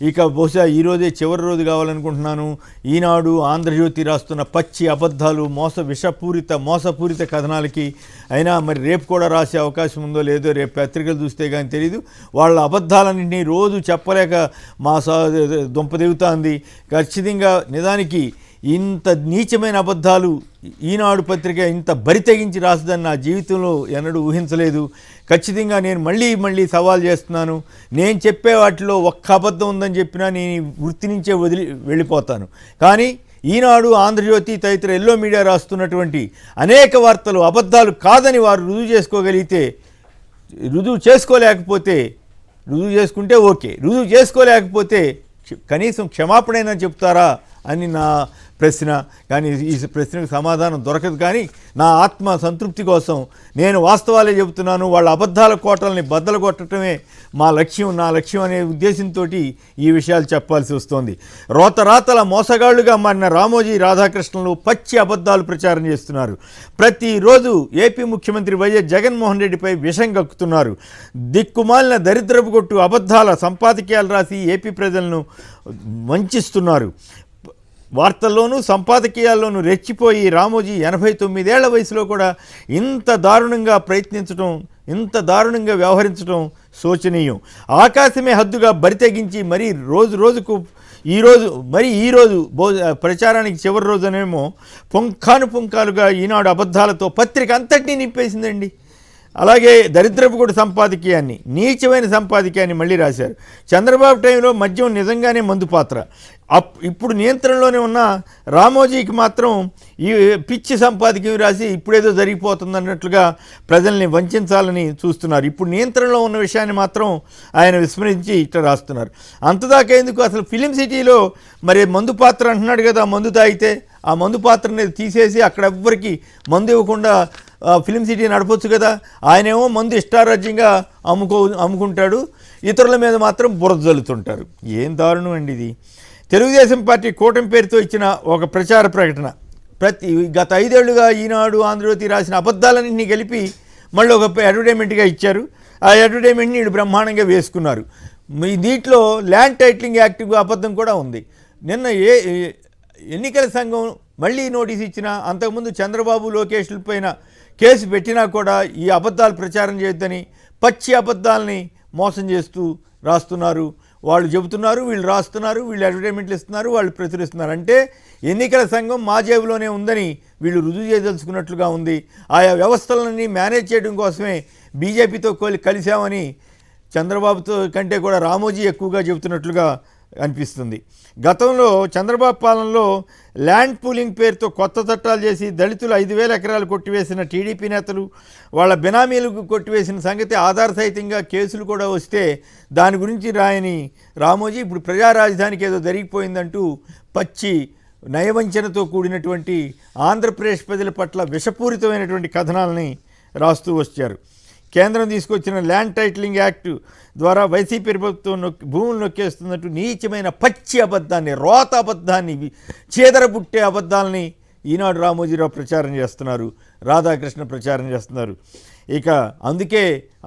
ఇక బహుశా ఈరోజే చివరి రోజు కావాలనుకుంటున్నాను. ఈనాడు ఆంధ్రజ్యోతి రాస్తున్న పచ్చి అబద్ధాలు మోసపూరిత కథనాలకి. అయినా మరి రేపు కూడా రాసే అవకాశం ఉందో లేదో రేపు పత్రికలు చూస్తే కానీ తెలియదు. వాళ్ళ అబద్ధాలన్నింటినీ రోజు చెప్పలేక మా దుంపదిగుతుంది. ఖచ్చితంగా నిజానికి ఇంత నీచమైన అబద్ధాలు ఈనాడు పత్రిక ఇంత బరితెగించి రాస్తుందని నా జీవితంలో ఎన్నడూ ఊహించలేదు. ఖచ్చితంగా నేను మళ్ళీ సవాల్ చేస్తున్నాను. నేను చెప్పే వాటిలో ఒక్క అబద్ధం ఉందని చెప్పినా నేను వృత్తి నుంచే వెళ్ళిపోతాను. కానీ ఈనాడు ఆంధ్రజ్యోతి తదితర ఎల్లో మీడియా రాస్తున్నటువంటి అనేక వార్తలు అబద్ధాలు కాదని వారు రుజువు చేసుకుంటే ఓకే, రుజువు చేసుకోలేకపోతే కనీసం క్షమాపణైనా చెప్తారా అని నా ప్రశ్న. కానీ ఈ ప్రశ్నకు సమాధానం దొరకదు. కానీ నా ఆత్మ సంతృప్తి కోసం నేను వాస్తవాలే చెబుతున్నాను. వాళ్ళ అబద్ధాల కోటల్ని బద్దలు కొట్టడమే నా లక్ష్యం అనే ఉద్దేశంతో ఈ విషయాలు చెప్పాల్సి వస్తోంది. రోతరాతల మోసగాళ్లుగా మారిన రామోజీ రాధాకృష్ణలు పచ్చి అబద్ధాలు ప్రచారం చేస్తున్నారు. ప్రతిరోజు ఏపీ ముఖ్యమంత్రి వైఎస్ జగన్మోహన్ రెడ్డిపై విషం కక్కుతున్నారు. దిక్కుమాలిన దరిద్రపు కొట్టు అబద్ధాల సంపాదకీయాలు రాసి ఏపీ ప్రజలను వంచిస్తున్నారు. వార్తల్లోనూ సంపాదకీయాల్లోనూ రెచ్చిపోయి రామోజీ 89 ఏళ్ల వయసులో కూడా ఇంత దారుణంగా ఇంత దారుణంగా వ్యవహరించడం శోచనీయం. ఆకాశమే హద్దుగా బరితెగించి ఈరోజు ప్రచారానికి చివరి రోజునేమో పుంఖానుపుంఖాలుగా ఈనాడు అబద్ధాలతో పత్రిక అంతటినీ నింపేసిందండి. అలాగే దరిద్రపు కూడా సంపాదకీయాన్ని, నీచమైన సంపాదకీయాన్ని మళ్ళీ రాశారు. చంద్రబాబు టైంలో మద్యం నిజంగానే మందు పాత్ర. ఇప్పుడు నియంత్రణలోనే ఉన్న రామోజీకి మాత్రం ఈ పిచ్చి సంపాదకీయం రాసి ఇప్పుడేదో జరిగిపోతుందన్నట్లుగా ప్రజల్ని వంచాలని చూస్తున్నారు. ఇప్పుడు నియంత్రణలో ఉన్న విషయాన్ని మాత్రం ఆయన విస్మరించి ఇట్లా రాస్తున్నారు. అంతదాకా ఎందుకు? అసలు ఫిలిం సిటీలో మరి మందు పాత్ర అంటున్నాడు కదా, మందు తాగితే ఆ మందు పాత్రని తీసేసి అక్కడ ఎవ్వరికి మందు ఇవ్వకుండా ఫిలిం సిటీ నడపొచ్చు కదా. ఆయనేమో మందు ఇష్టారాజ్యంగా అమ్ముకుంటాడు, ఇతరుల మీద మాత్రం బురద జల్లుతుంటారు. ఏం దారుణం అండి ఇది. తెలుగుదేశం పార్టీ కూటమి పేరుతో ఇచ్చిన ఒక ప్రచార ప్రకటన గత 5 ఏళ్లుగా ఈనాడు ఆంధ్రజ్యోతి రాసిన అబద్ధాలన్నింటినీ కలిపి మళ్ళీ ఒక అడ్వర్టైజ్మెంట్గా ఇచ్చారు. ఆ అడ్వర్టైజ్మెంట్ని వీళ్ళు బ్రహ్మాండంగా వేసుకున్నారు. దీంట్లో ల్యాండ్ టైటిలింగ్ యాక్ట్ అబద్ధం కూడా ఉంది. నిన్న ఎన్నికల సంఘం మళ్ళీ నోటీస్ ఇచ్చినా, అంతకుముందు చంద్రబాబు లోకేష్ల పైన కేసు పెట్టినా కూడా ఈ అబద్ధాలు ప్రచారం చేయొద్దని పచ్చి అబద్ధాలని మోసం చేస్తూ రాస్తున్నారు. వాళ్ళు చెబుతున్నారు, వీళ్ళు రాస్తున్నారు, వీళ్ళు అడ్వర్టైజ్మెంట్లు ఇస్తున్నారు, వాళ్ళు ప్రచురిస్తున్నారు. అంటే ఎన్నికల సంఘం మా జేబులోనే ఉందని వీళ్ళు రుజువు చేయదలుచుకున్నట్లుగా ఉంది. ఆయా వ్యవస్థలన్నీ మేనేజ్ చేయడం కోసమే బీజేపీతో కలిశామని చంద్రబాబుతో కంటే కూడా రామోజీ ఎక్కువగా చెబుతున్నట్లుగా అనిపిస్తుంది. గతంలో చంద్రబాబు పాలనలో ల్యాండ్ పూలింగ్ పేరుతో కొత్త చట్టాలు చేసి దళితులు 5,000 ఎకరాలు కొట్టివేసిన టీడీపీ నేతలు వాళ్ళ బినామీలకు కొట్టివేసిన సంగతి ఆధార సహితంగా కేసులు కూడా వస్తే దాని గురించి రాయని రామోజీ ఇప్పుడు ప్రజా రాజధానికి ఏదో జరిగిపోయిందంటూ పచ్చి నయవంచనతో కూడినటువంటి ఆంధ్రప్రదేశ్ ప్రజల పట్ల విషపూరితమైనటువంటి కథనాలని రాస్తూ వచ్చారు. కేంద్రం తీసుకొచ్చిన ల్యాండ్ టైటిలింగ్ యాక్ట్ ద్వారా వైసీపీ ప్రభుత్వం భూములు నొక్కేస్తున్నట్టు నీచమైన పచ్చి అబద్ధాన్ని, రోత అబద్ధాన్ని, చీదరబుట్టే అబద్ధాలని ఈనాడు రామోజీరావు ప్రచారం చేస్తున్నారు, రాధాకృష్ణ ప్రచారం చేస్తున్నారు. ఇక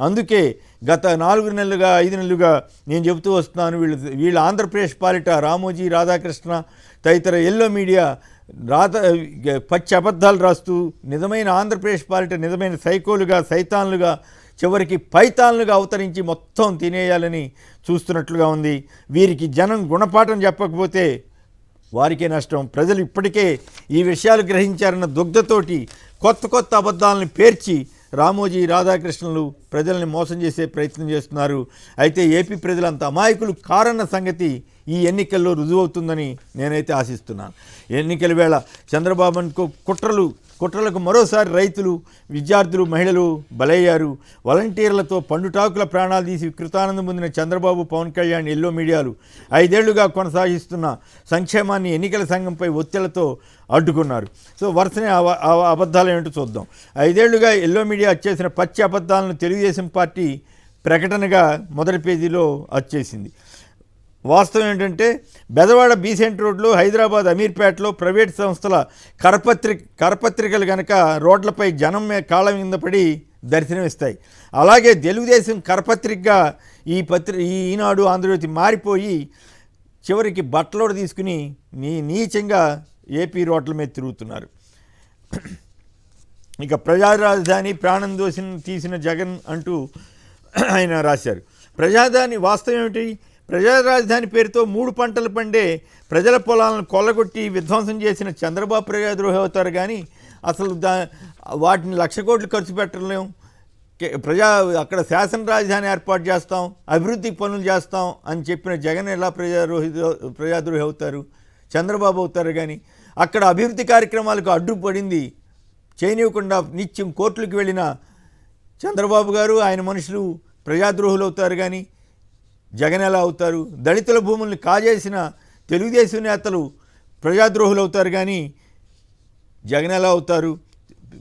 అందుకే గత 4 నెలలుగా 5 నెలలుగా నేను చెబుతూ వస్తున్నాను, వీళ్ళు ఆంధ్రప్రదేశ్ పాలిట రామోజీ, రాధాకృష్ణ తదితర ఎల్లో మీడియా పచ్చి అబద్ధాలు రాస్తూ నిజమైన ఆంధ్రప్రదేశ్ పాలిట నిజమైన సైకోలుగా, సైతాన్లుగా, చివరికి పైతాన్లుగా అవతరించి మొత్తం తినేయాలని చూస్తున్నట్లుగా ఉంది. వీరికి జనం గుణపాఠం చెప్పకపోతే వారికే నష్టం. ప్రజలు ఇప్పటికే ఈ విషయాలు గ్రహించారన్న దుగ్ధతోటి కొత్త అబద్ధాలను పేర్చి రామోజీ, రాధాకృష్ణలు ప్రజల్ని మోసం చేసే ప్రయత్నం చేస్తున్నారు. అయితే ఏపీ ప్రజలంత అమాయకులు కారన్న సంగతి ఈ ఎన్నికల్లో రుజువవుతుందని నేనైతే ఆశిస్తున్నాను. ఎన్నికల వేళ చంద్రబాబు కుట్రలకు మరోసారి రైతులు, విద్యార్థులు, మహిళలు బలయ్యారు. వాలంటీర్లతో పండుటాకుల ప్రాణాలు తీసి కృతానందం పొందిన చంద్రబాబు, పవన్ కళ్యాణ్ ఎల్లో మీడియాలు 5 ఏళ్లుగా కొనసాగిస్తున్న సంక్షేమాన్ని ఎన్నికల సంఘంపై ఒత్తిళ్లతో అడ్డుకున్నారు. సో వరుసనే అబద్ధాలు ఏమిటో చూద్దాం. 5 ఏళ్లుగా ఎల్లో మీడియా చేసిన పచ్చి అబద్ధాలను తెలుగుదేశం పార్టీ ప్రకటనగా మొదటి పేజీలో వచ్చేసింది. వాస్తవం ఏంటంటే బెజవాడ బీసెంట్ రోడ్లో, హైదరాబాద్ అమీర్పేటలో ప్రైవేట్ సంస్థల కరపత్రికలు కనుక రోడ్లపై జనం కాళ్ళ మీద పడి దర్శనమిస్తాయి. అలాగే తెలుగుదేశం కరపత్రికగా ఈ ఈనాడు ఆంధ్రజ్యోతి మారిపోయి చివరికి బట్టలోడు తీసుకుని నీచంగా ఏపీ రోడ్ల మీద తిరుగుతున్నారు. ఇక ప్రజా రాజధాని ప్రాణం తీసిన జగన్ అంటూ ఆయన రాశారు. ప్రజాదాని వాస్తవం ఏమిటి? ప్రజా రాజధాని పేరుతో 3 పంటలు పండే ప్రజల పొలాలను కొల్లగొట్టి విధ్వంసం చేసిన చంద్రబాబు ప్రజాద్రోహి అవుతారు. కానీ అసలు వాటిని 1,00,000 కోట్లు ఖర్చు పెట్టలేం, అక్కడ శాసన రాజధాని ఏర్పాటు చేస్తాం, అభివృద్ధి పనులు చేస్తాం అని చెప్పిన జగన్ ఎలా ప్రజాద్రోహి అవుతారు? చంద్రబాబు అవుతారు. కానీ అక్కడ అభివృద్ధి కార్యక్రమాలకు అడ్డుపడింది చేయనివ్వకుండా నిత్యం కోర్టులకు వెళ్ళిన చంద్రబాబు గారు ఆయన మనుషులు ప్రజాద్రోహులు అవుతారు. కానీ జగన్ ఎలా అవుతారు? దళితుల భూముల్ని కాజేసిన తెలుగుదేశం నేతలు ప్రజాద్రోహులు అవుతారు. కానీ జగన్ ఎలా అవుతారు?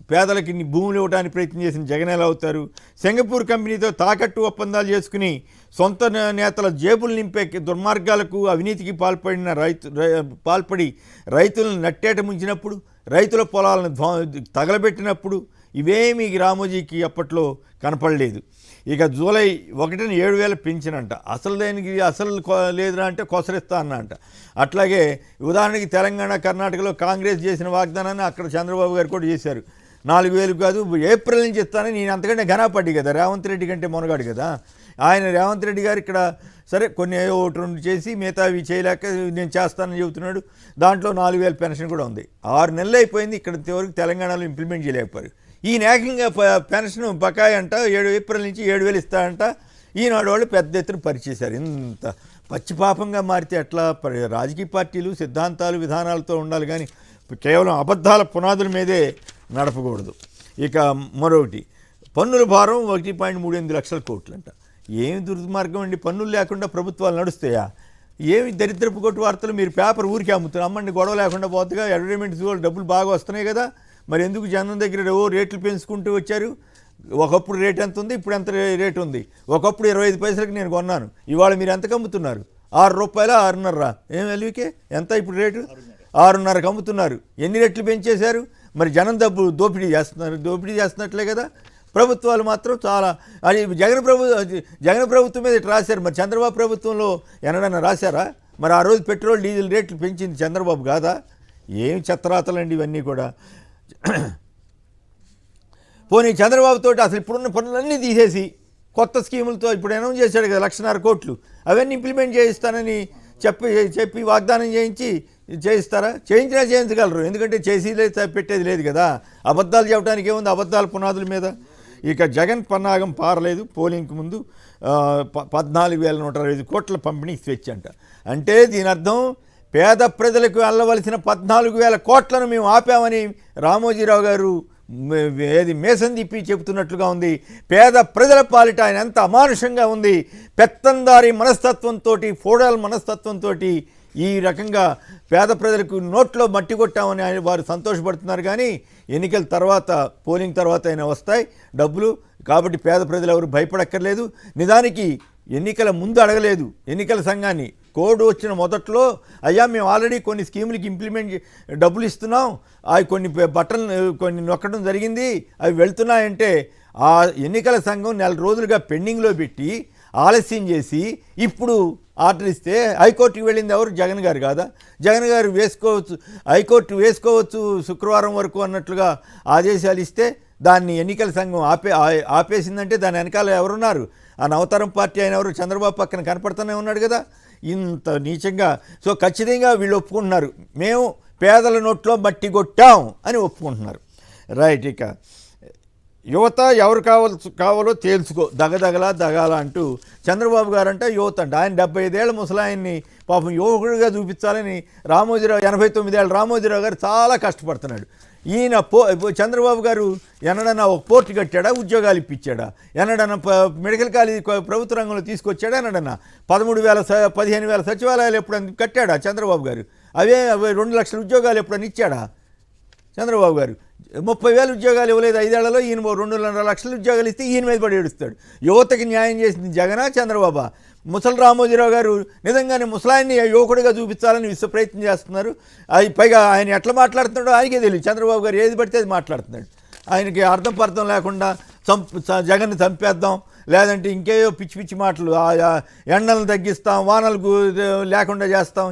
పేదలకి భూములు ఇవ్వడానికి ప్రయత్నం చేసిన జగన్ ఎలా అవుతారు? సింగపూర్ కంపెనీతో తాకట్టు ఒప్పందాలు చేసుకుని సొంత నేతల జేబులు నింపే దుర్మార్గాలకు అవినీతికి పాల్పడి రైతులను నట్టేట ముంచినప్పుడు, రైతుల పొలాలను తగలబెట్టినప్పుడు ఇవేమీ రామోజీకి అప్పట్లో కనపడలేదు. ఇక జూలై 1న 7,000 పెంచినంట, అసలు దేనికి అసలు లేదురా అంటే కొసరిస్తా అన్న అంట. అట్లాగే ఉదాహరణకి తెలంగాణ కర్ణాటకలో కాంగ్రెస్ చేసిన వాగ్దానాన్ని అక్కడ చంద్రబాబు గారు కూడా చేశారు. 4,000 కాదు ఏప్రిల్ నుంచి ఇస్తానని. నేను అంతకంటే ఘనాపడ్డి కదా, రేవంత్ రెడ్డి కంటే మొనగాడు కదా ఆయన. రేవంత్ రెడ్డి గారు ఇక్కడ సరే కొన్ని 1-2 చేసి మిగతావి చేయలేక నేను చేస్తానని చెబుతున్నాడు. దాంట్లో 4,000 పెన్షన్ కూడా ఉంది. 6 నెలలు అయిపోయింది, ఇక్కడ వరకు తెలంగాణలో ఇంప్లిమెంట్ చేయలేకపోయారు. ఈయన ఏకంగా పెన్షన్ బకాయి అంట 7 ఏప్రిల్ నుంచి 7,000 ఇస్తారంట. ఈనాడు వాళ్ళు పెద్ద ఎత్తున పరిచేశారు. ఇంత పచ్చిపాపంగా మారితే ఎట్లా? రాజకీయ పార్టీలు సిద్ధాంతాలు విధానాలతో ఉండాలి, కానీ కేవలం అబద్ధాల పునాదుల మీదే నడపకూడదు. ఇక మరొకటి, పన్నుల భారం 1.38 లక్షల కోట్లు అంట. ఏమి దుర్మార్గం అండి! పన్నులు లేకుండా ప్రభుత్వాలు నడుస్తాయా? ఏమి దరిద్రపు కొట్టు వార్తలు! మీరు పేపర్ ఊరికి అమ్ముతున్నారు, అమ్మండి, గొడవ లేకుండా పోతుందిగా. అడ్వర్టైజ్మెంట్స్ డబ్బులు బాగా వస్తున్నాయి కదా, మరి ఎందుకు జనం దగ్గర రేట్లు పెంచుకుంటూ వచ్చారు? ఒకప్పుడు రేట్ ఎంత ఉంది, ఇప్పుడు ఎంత రేటు ఉంది? ఒకప్పుడు 25 పైసలకి నేను కొన్నాను, ఇవాళ మీరు ఎంతకు అమ్ముతున్నారు? 6 రూపాయల 6.5. ఏం ఎల్వికే ఎంత ఇప్పుడు రేటు? 6.5కి అమ్ముతున్నారు. ఎన్ని రెట్లు పెంచేశారు? మరి జనం దోపిడీ చేస్తున్నట్లే కదా. ప్రభుత్వాలు మాత్రం చాలా అది జగన్ ప్రభుత్వం మీద ఇట్లా రాశారు. మరి చంద్రబాబు ప్రభుత్వంలో ఎన్నడన్నా రాశారా? మరి ఆ రోజు పెట్రోల్ డీజిల్ రేట్లు పెంచింది చంద్రబాబు కాదా? ఏమి చెత్తరాతలండి ఇవన్నీ కూడా. పోనీ చంద్రబాబుతో అసలు ఇప్పుడున్న పనులన్నీ తీసేసి కొత్త స్కీములతో ఇప్పుడు అనౌన్స్ చేశాడు కదా 1,50,000 కోట్లు, అవన్నీ ఇంప్లిమెంట్ చేయిస్తానని చెప్పి వాగ్దానం చేయిస్తారా? చేయించగలరు, ఎందుకంటే పెట్టేది లేదు కదా. అబద్ధాలు చెప్పడానికి ఏముంది? అబద్ధాల పునాదుల మీద. ఇక జగన్ పన్నాగం పారలేదు. పోలింగ్కి ముందు 14,125 కోట్ల పంపిణీ స్వేచ్ఛ అంట. అంటే దీని అర్థం పేద ప్రజలకు వెళ్ళవలసిన 14,000 కోట్లను మేము ఆపామని రామోజీరావు గారు మేసం తిప్పి చెబుతున్నట్లుగా ఉంది. పేద ప్రజల పాలిట ఆయన ఎంత అమానుషంగా ఉంది. పెత్తందారి మనస్తత్వంతో, ఫోడల్ మనస్తత్వంతో ఈ రకంగా పేద ప్రజలకు నోట్లో మట్టి కొట్టామని ఆయన వారు సంతోషపడుతున్నారు. కానీ ఎన్నికల తర్వాత, పోలింగ్ తర్వాత అయినా వస్తాయి డబ్బులు, కాబట్టి పేద ప్రజలు ఎవరు భయపడక్కర్లేదు. నిజానికి ఎన్నికల ముందు అడగలేదు ఎన్నికల సంఘాన్ని. కోడ్ వచ్చిన మొదట్లో అయ్యా మేము ఆల్రెడీ కొన్ని స్కీములకి డబ్బులు ఇస్తున్నాం, అవి కొన్ని నొక్కడం జరిగింది, అవి వెళ్తున్నాయంటే ఆ ఎన్నికల సంఘం 4 రోజులుగా పెండింగ్లో పెట్టి ఆలస్యం చేసి ఇప్పుడు ఆర్డర్ ఇస్తే హైకోర్టుకి వెళ్ళింది ఎవరు? జగన్ గారు కాదా? జగన్ గారు హైకోర్టు వేసుకోవచ్చు శుక్రవారం వరకు అన్నట్లుగా ఆదేశాలు ఇస్తే దాన్ని ఎన్నికల సంఘం ఆపేసిందంటే దాని వెనకాల ఎవరున్నారు? ఆ నవతరం పార్టీ ఆయన ఎవరు? చంద్రబాబు పక్కన కనపడుతూనే ఉన్నాడు కదా. ఇంత నీచంగా సో ఖచ్చితంగా వీళ్ళు ఒప్పుకుంటున్నారు, మేము పేదల నోట్లో మట్టి కొట్టాం అని ఒప్పుకుంటున్నారు. రైట్. ఇక యువత ఎవరు కావాలో తేల్చుకో, దగల అంటూ చంద్రబాబు గారంట యువత అంట. ఆయన 75 ఏళ్ల ముసలాయన్ని పాపం యువకుడిగా చూపించాలని 89 ఏళ్ళ రామోజీరావు గారు చాలా కష్టపడుతున్నాడు. ఈయన చంద్రబాబు గారు ఎన్నడన్నా ఒక పోర్టు కట్టాడా? ఉద్యోగాలు ఇప్పించాడా? ఎన్నడన్నా మెడికల్ కాలేజీ ప్రభుత్వ రంగంలో తీసుకొచ్చాడా? ఎన్నడన్నా 15,000 సచివాలయాలు ఎప్పుడన్నా కట్టాడా చంద్రబాబు గారు? అవే 2 లక్షల ఉద్యోగాలు ఎప్పుడన్నా ఇచ్చాడా చంద్రబాబు గారు? 30,000 ఉద్యోగాలు ఇవ్వలేదు 5 ఏళ్లలో. ఈయన 2.5 లక్షల ఉద్యోగాలు ఇస్తే ఈయన మీద పడి ఏడుస్తాడు. యువతకి న్యాయం చేసింది జగనా చంద్రబాబా? ముసలి రామోజీరావు గారు నిజంగానే ముసలాయిని యువకుడిగా చూపించాలని ప్రయత్నం చేస్తున్నారు. అది పైగా ఆయన ఎట్లా మాట్లాడుతున్నాడో ఆయనకే తెలియదు. చంద్రబాబు గారు ఏది పడితే అది మాట్లాడుతున్నాడు. ఆయనకి అర్థం లేకుండా జగన్ని చంపేద్దాం, లేదంటే ఇంకేయో పిచ్చి పిచ్చి మాటలు, ఎండలను తగ్గిస్తాం, వానలకు లేకుండా చేస్తాం.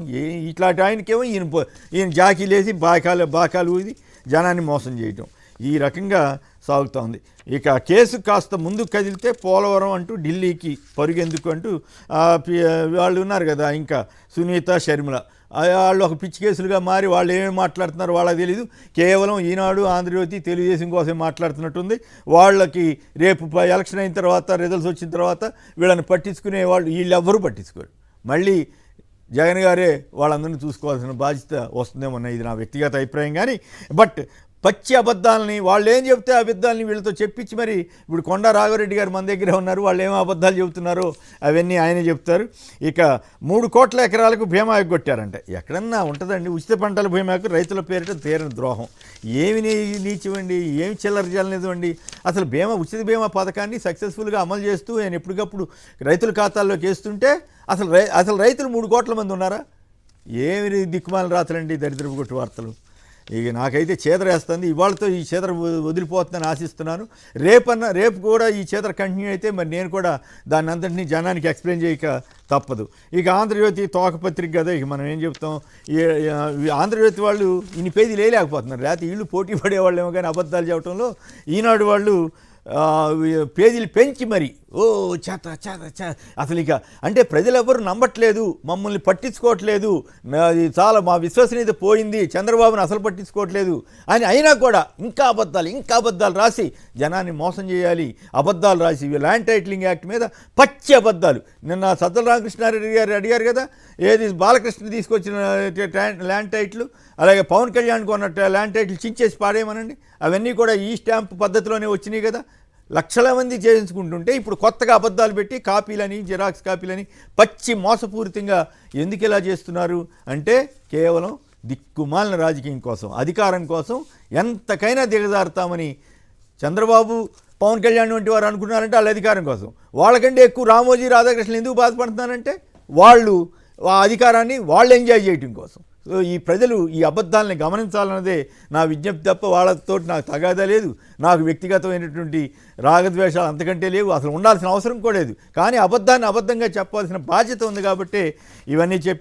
ఇట్లాంటి ఆయనకేమో ఈయన జాకీలేసి బాకాలు ఊది జనాన్ని మోసం చేయటం, ఈ రకంగా సాగుతోంది. ఇక కేసు కాస్త ముందుకు కదిలితే పోలవరం అంటూ ఢిల్లీకి పరుగెందుకు అంటూ వాళ్ళు ఉన్నారు కదా, ఇంకా సునీత షర్మిల, వాళ్ళు ఒక పిచ్చి కేసులుగా మారి వాళ్ళు ఏమేమి మాట్లాడుతున్నారో వాళ్ళకి తెలీదు. కేవలం ఈనాడు, ఆంధ్రజ్యోతి, తెలుగుదేశం కోసం మాట్లాడుతున్నట్టుంది. వాళ్ళకి రేపు ఎలక్షన్ అయిన తర్వాత, రిజల్ట్స్ వచ్చిన తర్వాత వీళ్ళని పట్టించుకునే వాళ్ళు వీళ్ళెవ్వరూ పట్టించుకోరు. మళ్ళీ జగన్ గారే వాళ్ళందరినీ చూసుకోవాల్సిన బాధ్యత వస్తుందేమో, ఇది నా వ్యక్తిగత అభిప్రాయం. కానీ బట్ పచ్చి అబద్ధాలని వాళ్ళు ఏం చెప్తే అబద్ధాలని వీళ్ళతో చెప్పించి మరి ఇప్పుడు కొండా రాఘవరెడ్డి గారు మన దగ్గర ఉన్నారు, వాళ్ళు ఏమో అబద్ధాలు చెబుతున్నారో అవన్నీ ఆయనే చెప్తారు. ఇక 3 కోట్ల ఎకరాలకు బీమా ఎగ్గొట్టారంట. ఎక్కడన్నా ఉంటుందండి ఉచిత పంటల బీమాకు రైతుల పేరిట తీరని ద్రోహం. ఏమి నీచివ్వండి, ఏమి చిల్లరజాలలేదు అండి. అసలు ఉచిత బీమా పథకాన్ని సక్సెస్ఫుల్గా అమలు చేస్తూ ఆయన ఎప్పటికప్పుడు రైతుల ఖాతాల్లోకి వేస్తుంటే అసలు రైతులు 3 కోట్ల మంది ఉన్నారా? ఏమి దిక్కుమాల రాతలండి, దరిద్రపు కొట్టు వార్తలు. ఇక నాకైతే చేదరేస్తుంది. ఇవాళతో ఈ చేదర వదిలిపోతుందని ఆశిస్తున్నాను. రేపు కూడా ఈ చేదర కంటిన్యూ అయితే మరి నేను కూడా దాన్ని అంతటినీ జనానికి ఎక్స్ప్లెయిన్ చేయక తప్పదు. ఇక ఆంధ్రజ్యోతి తోకపత్రిక కదా, ఇక మనం ఏం చెప్తాం. ఆంధ్రజ్యోతి వాళ్ళు ఇన్ని పేజీలు వేయలేకపోతున్నారు, లేకపోతే వీళ్ళు పోటీ పడేవాళ్ళు ఏమో. కానీ అబద్ధాలు చెప్పడంలో ఈనాడు వాళ్ళు పేజీలు పెంచి మరి చేత అసలు ఇక అంటే ప్రజలెవ్వరూ నమ్మట్లేదు, మమ్మల్ని పట్టించుకోవట్లేదు, చాలా మా విశ్వసనీయత పోయింది, చంద్రబాబుని అసలు పట్టించుకోవట్లేదు అని అయినా కూడా ఇంకా అబద్ధాలు రాసి జనాన్ని మోసం చేయాలి. అబద్ధాలు రాసి ల్యాండ్ టైటిలింగ్ యాక్ట్ మీద పచ్చి అబద్ధాలు. నిన్న సజ్జల రామకృష్ణారెడ్డి గారు అడిగారు కదా, ఏది బాలకృష్ణ తీసుకొచ్చిన ల్యాండ్ టైటిల్, అలాగే పవన్ కళ్యాణ్ కొన్న ల్యాండ్ టైటిల్ చించేసి పాడేయమనండి. అవన్నీ కూడా ఈ స్టాంప్ పద్ధతిలోనే వచ్చినాయి కదా. లక్షల మంది చేయించుకుంటుంటే ఇప్పుడు కొత్తగా అబద్ధాలు పెట్టి కాపీలని, జిరాక్స్ కాపీలని పచ్చి మోసపూరితంగా ఎందుకు ఇలా చేస్తున్నారు అంటే కేవలం దిక్కుమాలిన రాజకీయం కోసం, అధికారం కోసం ఎంతకైనా దిగజారుతామని చంద్రబాబు, పవన్ కళ్యాణ్ వంటి వారు అనుకున్నారంటే వాళ్ళ అధికారం కోసం. వాళ్ళకంటే ఎక్కువ రామోజీ రాధాకృష్ణన్ ఎందుకు బాధపడుతున్నారంటే వాళ్ళు ఆ అధికారాన్ని వాళ్ళు ఎంజాయ్ చేయటం కోసం. సో ఈ ప్రజలు ఈ అబద్ధాలని గమనించాలన్నదే నా విజ్ఞప్తి తప్ప వాళ్ళతో నాకు తగాదా లేదు, నాకు వ్యక్తిగతమైనటువంటి రాగద్వేషాలు అంతకంటే లేవు, అసలు ఉండాల్సిన అవసరం కూడా లేదు. కానీ అబద్ధాన్ని అబద్ధంగా చెప్పాల్సిన బాధ్యత ఉంది కాబట్టి ఇవన్నీ చెప్పి